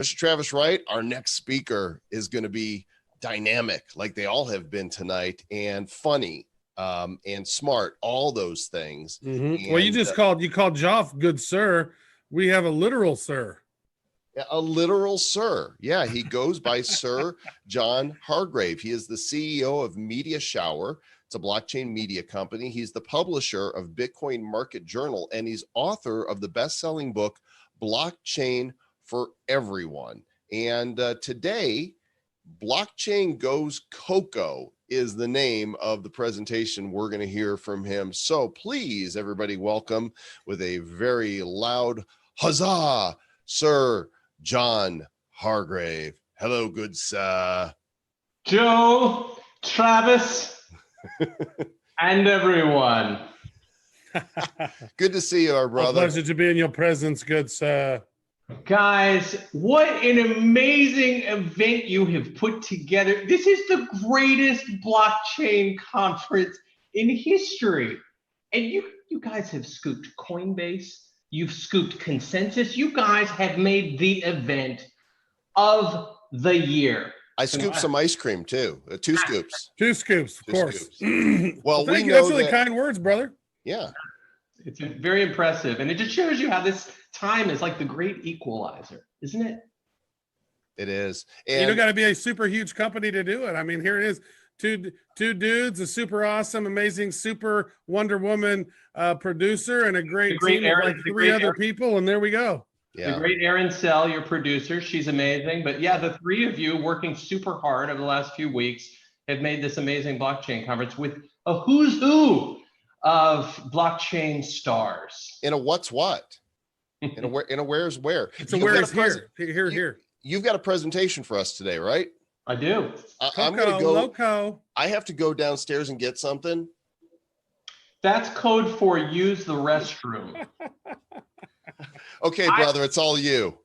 Mr. Travis Wright, our next speaker is going to be dynamic, like they all have been tonight, and funny, and smart, all those things. Mm-hmm. Well, you just called Joff good sir. We have a literal sir. A literal sir. Yeah, he goes by Sir John Hargrave. He is the CEO of Media Shower. It's a blockchain media company. He's the publisher of Bitcoin Market Journal, and he's author of the best-selling book, Blockchain for Everyone. And today, Blockchain Goes CoCo is the name of the presentation we're going to hear from him. So please, everybody, welcome with a very loud huzzah, Sir John Hargrave. Hello, good sir. Joe, Travis, and everyone. Good to see you, our brother. A pleasure to be in your presence, good sir. Guys, what an amazing event you have put together. This is the greatest blockchain conference in history. And you guys have scooped Coinbase. You've scooped Consensus. You guys have made the event of the year. I scooped some ice cream too. Two scoops. Two scoops, of course. Well, thank you. That's really kind words, brother. Yeah. It's very impressive. And it just shows you how this time is like the great equalizer, isn't it? It is. And you don't got to be a super huge company to do it. I mean, here it is. Two dudes, a super awesome, amazing, super Wonder Woman producer, and a great team of like three other people, and there we go. Yeah. The great Erin Cell, your producer, she's amazing. But yeah, the three of you working super hard over the last few weeks have made this amazing blockchain conference with a who's who of blockchain stars. In a what's what? In a where's where? It's a where's here. Here. You've got a presentation for us today, right? I do. I'm going to go. Loco. I have to go downstairs and get something. That's code for use the restroom. Okay, brother, it's all you.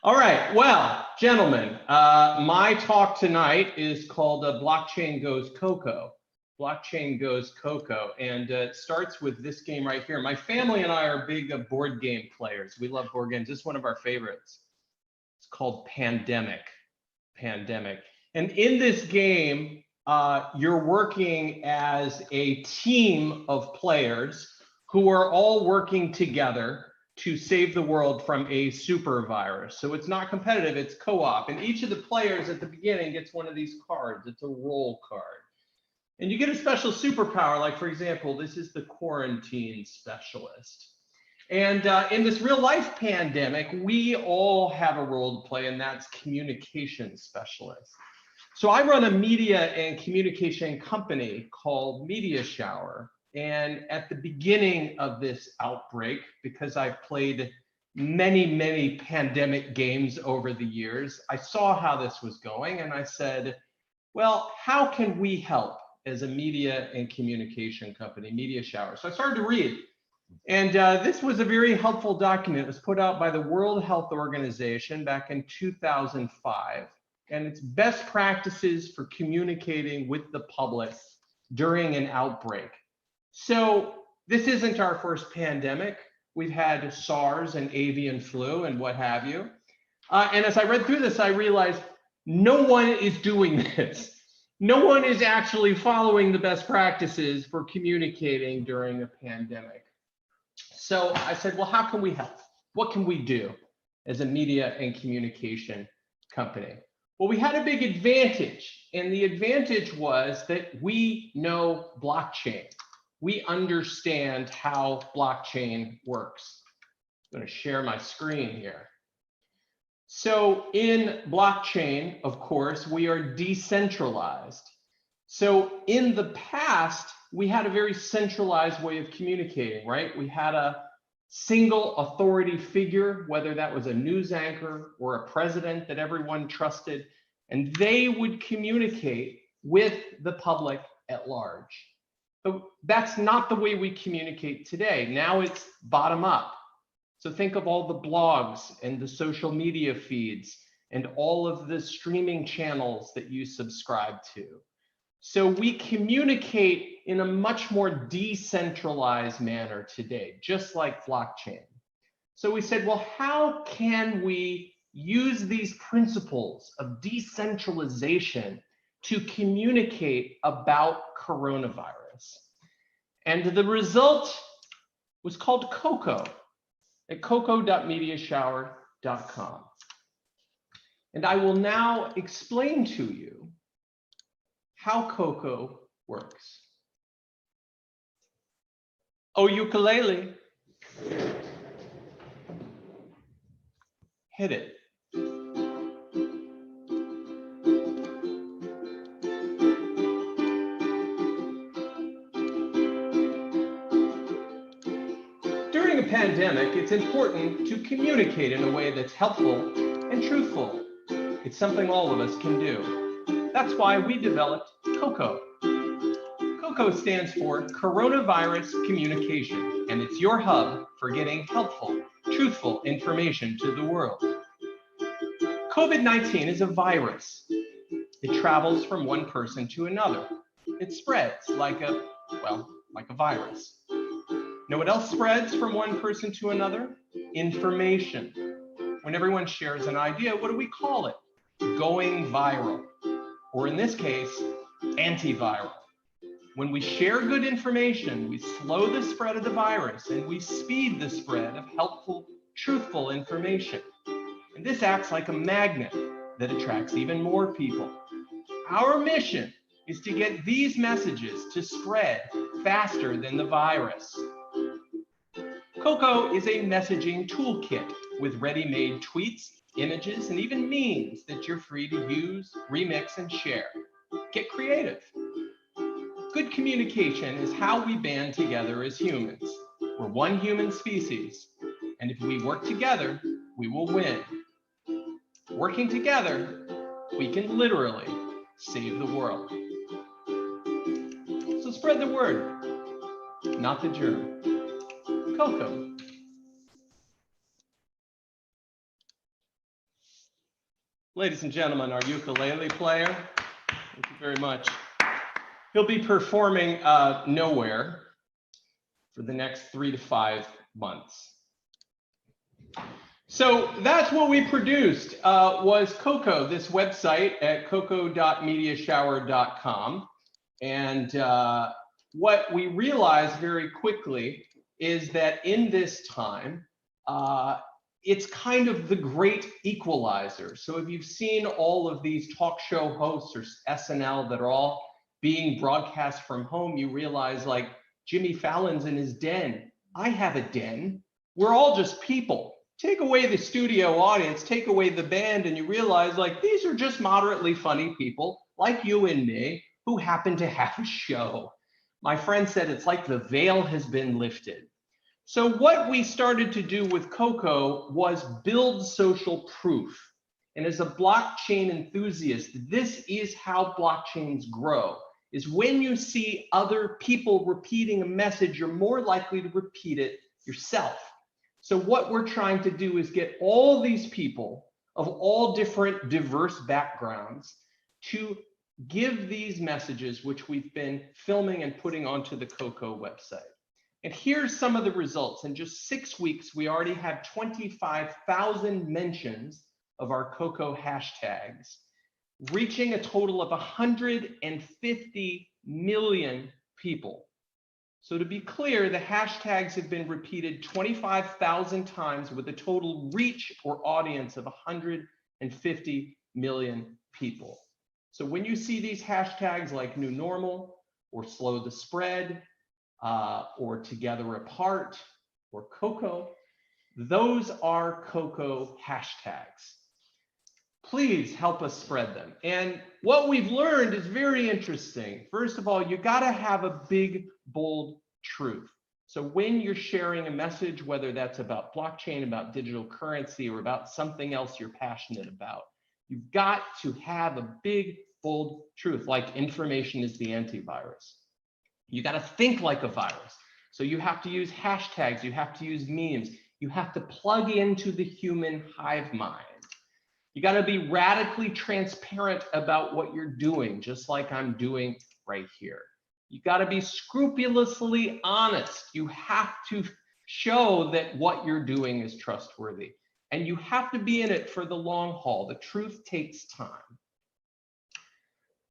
All right. Well, gentlemen, my talk tonight is called Blockchain Goes CoCo. Blockchain Goes CoCo. And it starts with this game right here. My family and I are big board game players. We love board games. This is one of our favorites. It's called Pandemic. And in this game, you're working as a team of players who are all working together to save the world from a super virus. So it's not competitive, it's co-op. And each of the players at the beginning gets one of these cards. It's a roll card. And you get a special superpower, like for example, this is the quarantine specialist. And in this real life pandemic, we all have a role to play, and that's communication specialist. So I run a media and communication company called Media Shower. And at the beginning of this outbreak, because I've played many pandemic games over the years, I saw how this was going and I said, well, how can we help as a media and communication company, Media Shower? So I started to read. And this was a very helpful document. It was put out by the World Health Organization back in 2005. And it's best practices for communicating with the public during an outbreak. So this isn't our first pandemic. We've had SARS and avian flu and what have you. And as I read through this, I realized no one is doing this. No one is actually following the best practices for communicating during a pandemic. So I said, well, how can we help? What can we do as a media and communication company? Well, we had a big advantage, and the advantage was that we know blockchain. We understand how blockchain works. I'm going to share my screen here. So in blockchain, of course, we are decentralized. So in the past, we had a very centralized way of communicating, right? We had a single authority figure, whether that was a news anchor or a president that everyone trusted, and they would communicate with the public at large. But that's not the way we communicate today. Now it's bottom up. So think of all the blogs and the social media feeds and all of the streaming channels that you subscribe to. So we communicate in a much more decentralized manner today, just like blockchain. So we said, well, how can we use these principles of decentralization to communicate about coronavirus? And the result was called CoCo at coco.mediashower.com. And I will now explain to you how CoCo works. Oh, ukulele. Hit it. During a pandemic, it's important to communicate in a way that's helpful and truthful. It's something all of us can do. That's why we developed CoCo. CoCo stands for Coronavirus Communication, and it's your hub for getting helpful, truthful information to the world. COVID-19 is a virus. It travels from one person to another. It spreads like a virus. Know what else spreads from one person to another? Information. When everyone shares an idea, what do we call it? Going viral. Or in this case, antiviral. When we share good information, we slow the spread of the virus and we speed the spread of helpful, truthful information. And this acts like a magnet that attracts even more people. Our mission is to get these messages to spread faster than the virus. CoCo is a messaging toolkit with ready-made tweets, images, and even memes that you're free to use, remix, and share. Get creative. Good communication is how we band together as humans. We're one human species, and if we work together, we will win. Working together, we can literally save the world. So spread the word, not the germ. CoCo. Ladies and gentlemen, our ukulele player, thank you very much. He'll be performing nowhere for the next 3 to 5 months. So that's what we produced, was CoCo, this website at coco.mediashower.com. And what we realized very quickly is that in this time, it's kind of the great equalizer. So if you've seen all of these talk show hosts or SNL that are all being broadcast from home, you realize like Jimmy Fallon's in his den. I have a den. We're all just people. Take away the studio audience, take away the band, and you realize like these are just moderately funny people like you and me who happen to have a show. My friend said it's like the veil has been lifted. So what we started to do with CoCo was build social proof. And as a blockchain enthusiast, this is how blockchains grow, is when you see other people repeating a message, you're more likely to repeat it yourself. So what we're trying to do is get all these people of all different diverse backgrounds to give these messages, which we've been filming and putting onto the CoCo website. And here's some of the results. In just 6 weeks, we already have 25,000 mentions of our CoCo hashtags, reaching a total of 150 million people. So to be clear, the hashtags have been repeated 25,000 times with a total reach or audience of 150 million people. So when you see these hashtags like new normal or slow the spread, or together apart, or CoCo, those are CoCo hashtags. Please help us spread them. And what we've learned is very interesting. First of all, you gotta have a big, bold truth. So when you're sharing a message, whether that's about blockchain, about digital currency, or about something else you're passionate about, you've got to have a big, bold truth, like information is the antivirus. You got to think like a virus. So you have to use hashtags, you have to use memes, you have to plug into the human hive mind. You got to be radically transparent about what you're doing, just like I'm doing right here. You got to be scrupulously honest. You have to Show that what you're doing is trustworthy. And you have to be in it for the long haul. The truth takes time.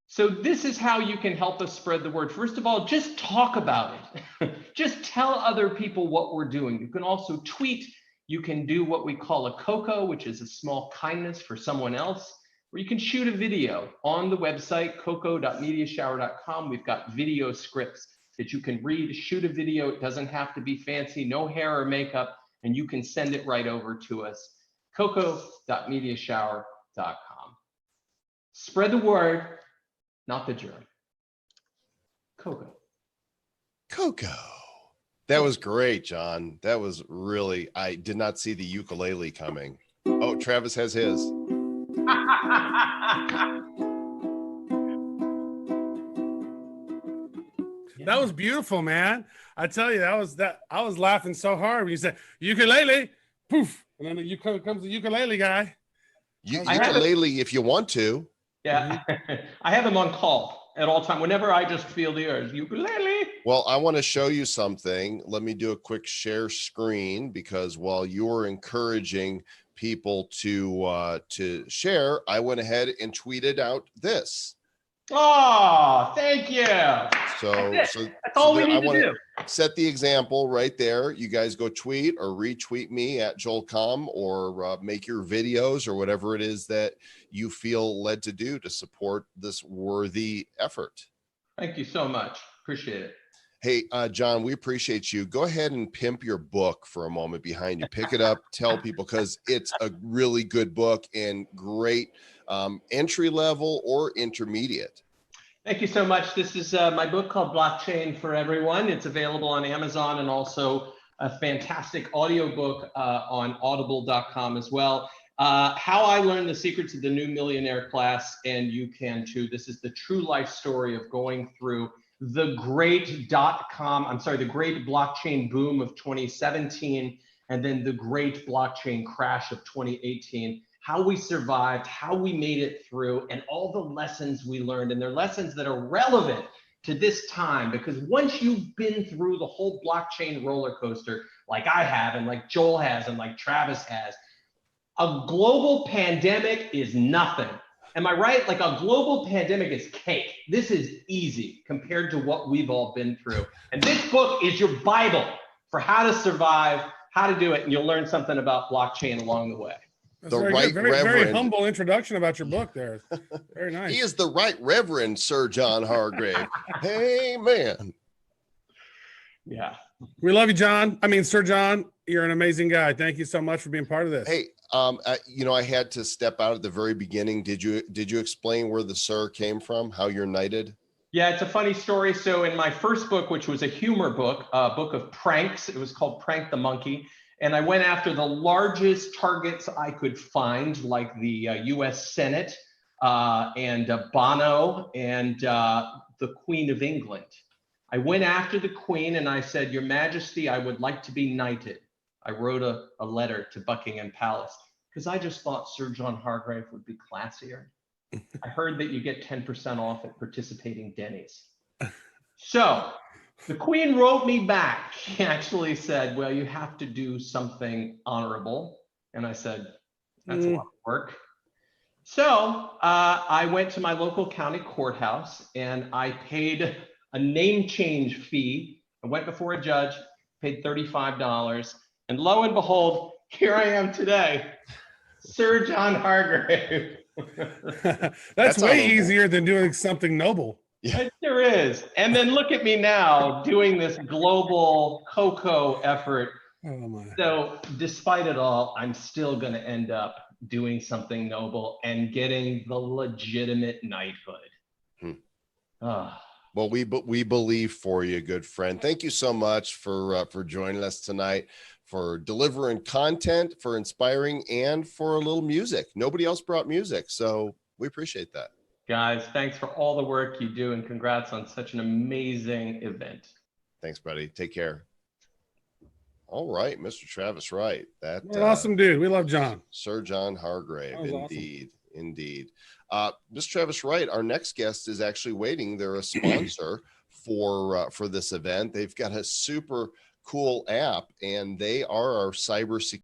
So this is how you can help us spread the word. First of all, just talk about it. Just tell other people what we're doing. You can also tweet. You can do what we call a CoCo, which is a small kindness for someone else, or you can shoot a video on the website, coco.mediashower.com. We've got video scripts that you can read, shoot a video. It doesn't have to be fancy, no hair or makeup, and you can send it right over to us, coco.mediashower.com. Spread the word, not the germ. CoCo. CoCo. That was great, John. That was really, I did not see the ukulele coming. Oh, Travis has his. That was beautiful, man. I tell you, I was laughing so hard when you said ukulele, poof, and then comes the ukulele guy. Ukulele if you want to. Yeah, I have him on call at all time. Whenever I just feel the urge, ukulele. Well, I want to show you something. Let me do a quick share screen, because while you're encouraging people to share, I went ahead and tweeted out this. Oh, thank you. That's all we need to do. Set the example right there. You guys go tweet or retweet me at Joel Comm, or make your videos or whatever it is that you feel led to do to support this worthy effort. Thank you so much. Appreciate it. Hey, John, we appreciate you. Go ahead and pimp your book for a moment behind you. Pick it up, tell people, because it's a really good book and great entry level or intermediate. Thank you so much. This is my book called Blockchain for Everyone. It's available on Amazon and also a fantastic audiobook on audible.com as well. How I learned the secrets of the new millionaire class, and you can too. This is the true life story of going through the great the great blockchain boom of 2017, and then the great blockchain crash of 2018, how we survived, how we made it through, and all the lessons we learned. And they're lessons that are relevant to this time, because once you've been through the whole blockchain roller coaster, like I have, and like Joel has, and like Travis has, a global pandemic is nothing. Am I right? Like a global pandemic is cake. This is easy compared to what we've all been through. And this book is your Bible for how to survive, how to do it. And you'll learn something about blockchain along the way. That's very humble introduction about your book there. Very nice. He is the Right Reverend Sir John Hargrave. Hey, man. Yeah. We love you, John. I mean, Sir John, you're an amazing guy. Thank you so much for being part of this. Hey, I had to step out at the very beginning. Did you explain where the Sir came from, how you're knighted? Yeah, it's a funny story. So in my first book, which was a humor book, a book of pranks, it was called Prank the Monkey. And I went after the largest targets I could find, like the US Senate and Bono and the Queen of England. I went after the Queen and I said, Your Majesty, I would like to be knighted. I wrote a letter to Buckingham Palace because I just thought Sir John Hargrave would be classier. I heard that you get 10% off at participating Denny's. So the Queen wrote me back. She actually said, well, you have to do something honorable. And I said, that's a lot of work. So I went to my local county courthouse and I paid a name change fee. I went before a judge, paid $35. And lo and behold, here I am today, Sir John Hargrave. That's way easier than doing something noble. Yeah. There is. And then look at me now doing this global CoCo effort. Oh my. So despite it all, I'm still going to end up doing something noble and getting the legitimate knighthood. Well, we believe for you, good friend. Thank you so much for joining us tonight, for delivering content, for inspiring, and for a little music. Nobody else brought music, so we appreciate that. Guys, thanks for all the work you do, and congrats on such an amazing event. Thanks, buddy. Take care. All right, Mr. Travis Wright. That awesome dude. We love John. Sir John Hargrave. Indeed. Awesome. Indeed. Mr. Travis Wright, our next guest is actually waiting. They're a sponsor for this event. They've got a super cool app, and they are our cybersecurity